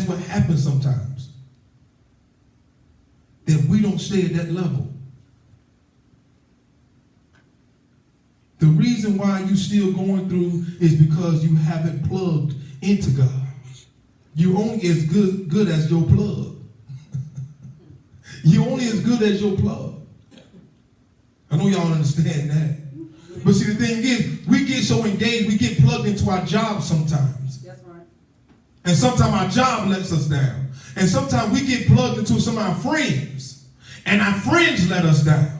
what happens sometimes. That we don't stay at that level. The reason why you still going through is because you haven't plugged into God. You only as good as your plug. You only as good as your plug. I know y'all understand that. But see, the thing is, we get so engaged, we get plugged into our job sometimes. That's right. And sometimes our job lets us down. And sometimes we get plugged into some of our friends. And our friends let us down.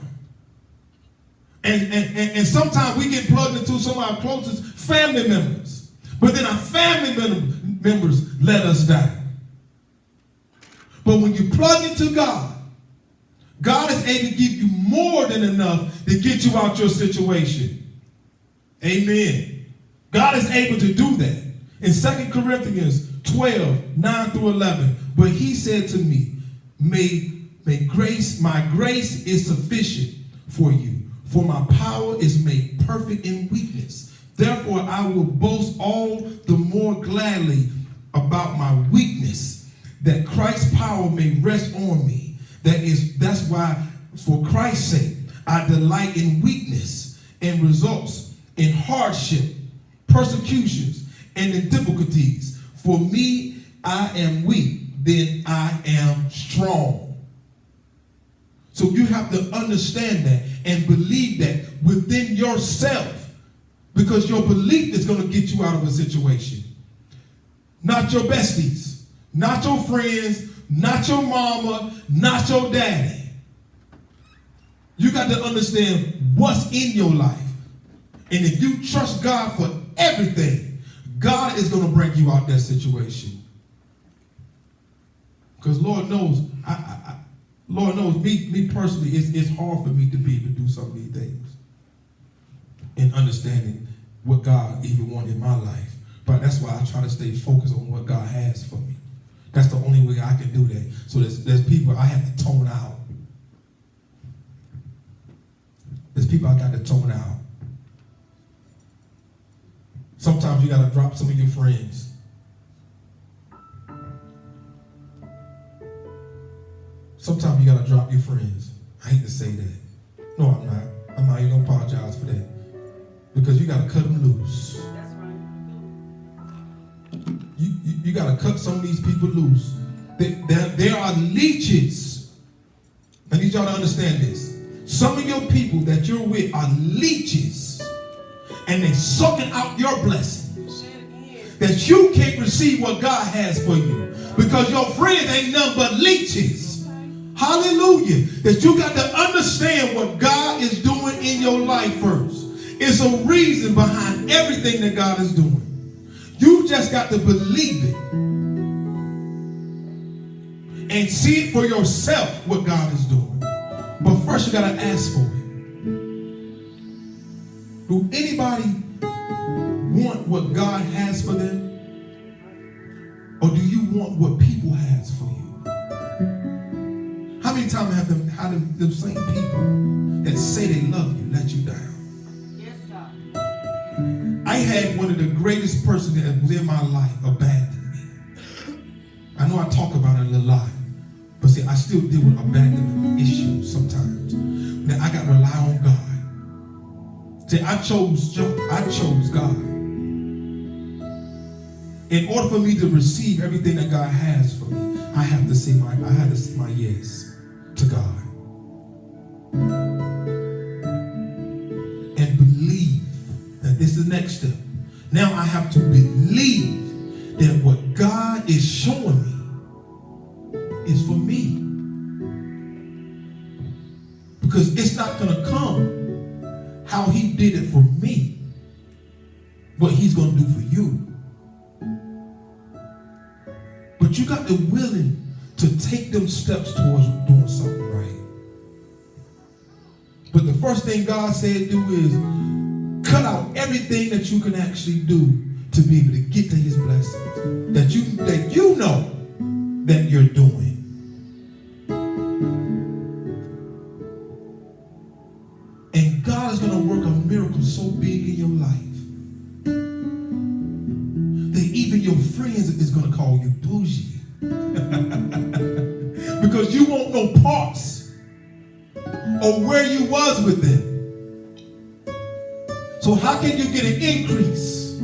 And sometimes we get plugged into some of our closest family members. But then our family members let us down. But when you plug into God, God is able to give you more than enough to get you out your situation. Amen. God is able to do that. In 2 Corinthians 12, 9 through 11, but he said to me, my grace is sufficient for you. For my power is made perfect in weakness. Therefore, I will boast all the more gladly about my weakness, that Christ's power may rest on me. That's why, for Christ's sake, I delight in weakness and results in hardship, persecutions, and in difficulties. For me, I am weak, then I am strong. So you have to understand that and believe that within yourself, because your belief is going to get you out of a situation. Not your besties, not your friends, not your mama, not your daddy. You got to understand what's in your life. And if you trust God for everything, God is going to bring you out that situation. Because Lord knows, Lord knows, me personally, it's hard for me to be able to do some of these things. In understanding what God even wanted in my life. But that's why I try to stay focused on what God has for me. That's the only way I can do that. So there's people I have to tone out. There's people I got to tone out. Sometimes you got to drop some of your friends. Sometimes you got to drop your friends. I hate to say that. No, I'm not. I'm not even going to apologize for that. Because you got to cut them loose. That's right. You got to cut some of these people loose. There are leeches. I need y'all to understand this. Some of your people that you're with are leeches. And they sucking out your blessings. That you can't receive what God has for you. Because your friends ain't nothing but leeches. Hallelujah. That you got to understand what God is doing in your life first. It's a reason behind everything that God is doing. You just got to believe it. And see it for yourself what God is doing. But first you got to ask for it. Do anybody want what God has for them? Or do you want what people has for you? How many times have them same people that say they love you let you down? Yes, sir. I had one of the greatest persons that was in my life abandon me. I know I talk about it a lot, but see, I still deal with abandonment issues sometimes. Now I got to rely on God. See, I chose God. In order for me to receive everything that God has for me, I had to say my yes to God. And believe that this is the next step. Now I have to believe that what God is showing me is for me. Because it's not going to come how he did it for me, what he's going to do for you. But you got to be willing to take them steps towards doing something right. But the first thing God said do is cut out everything that you can actually do to be able to get to his blessings. That you know that you're doing. And God is going to work a miracle so big in your life that even your friends is going to call you bougie. Because you won't know parts or where you was with them. So how can you get an increase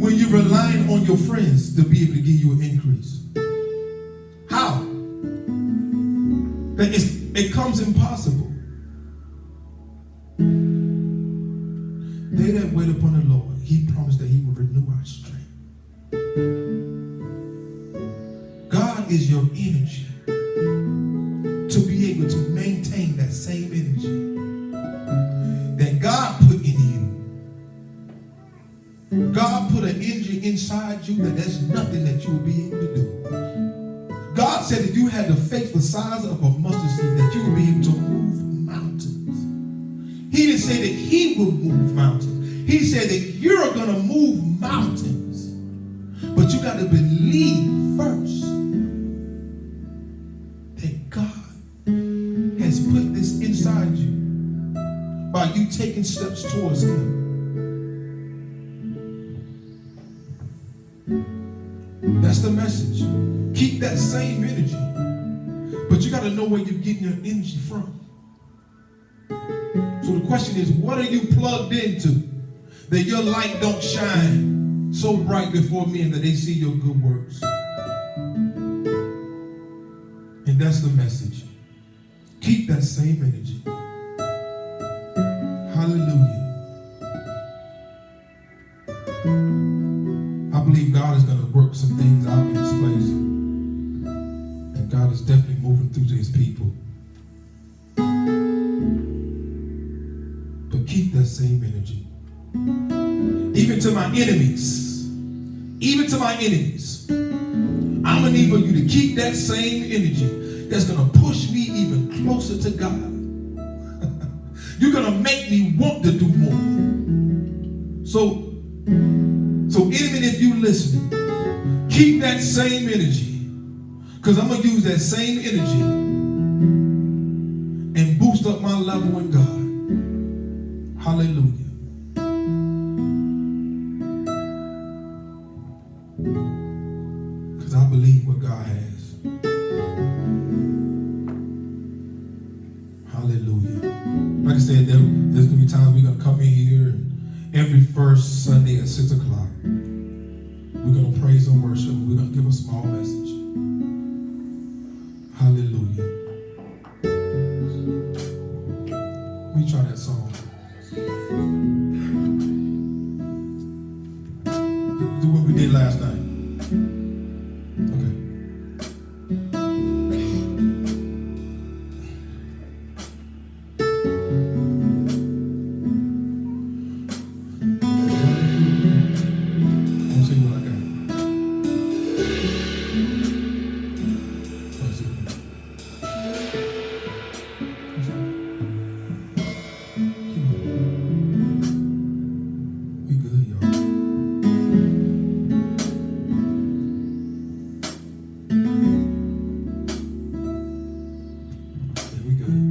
when you're relying on your friends to be able to give you an increase? How? It comes impossible. They that wait upon the Lord, he promised that he will renew our strength. God is your energy to be able to maintain that same energy that God put in you. God put an energy inside you that there's nothing that you will be able to do. God said that you had the faith the size of a mustard seed, that you would be able to move mountains. He didn't say that he would move mountains. He said that you're going to move mountains. But you got to believe first that God has put this inside you by you taking steps towards him. That's the message. Keep that same energy. But you got to know where you're getting your energy from. So the question is, what are you plugged into that your light don't shine so bright before men that they see your good works? And that's the message. Keep that same energy. Hallelujah. I believe God is going to work some things out in this place. And God is definitely moving through to his people. But keep that same energy. Even to my enemies. Even to my enemies. I'm going to need for you to keep that same energy that's going to push me even closer to God. You're going to make me want to do more. So even if you listen, keep that same energy, because I'm going to use that same energy and boost up my level in God. Hallelujah. Because I believe what God has. Hallelujah. Like I said, there's going to be times we're going to come in here and every first Sunday at 6 o'clock. We're going to praise and worship. And we're going to give a small message. Hallelujah. Let me try that song. Do what we did last night. Okay. Let's see what I got. Let's see. We good, y'all. Yeah, we good.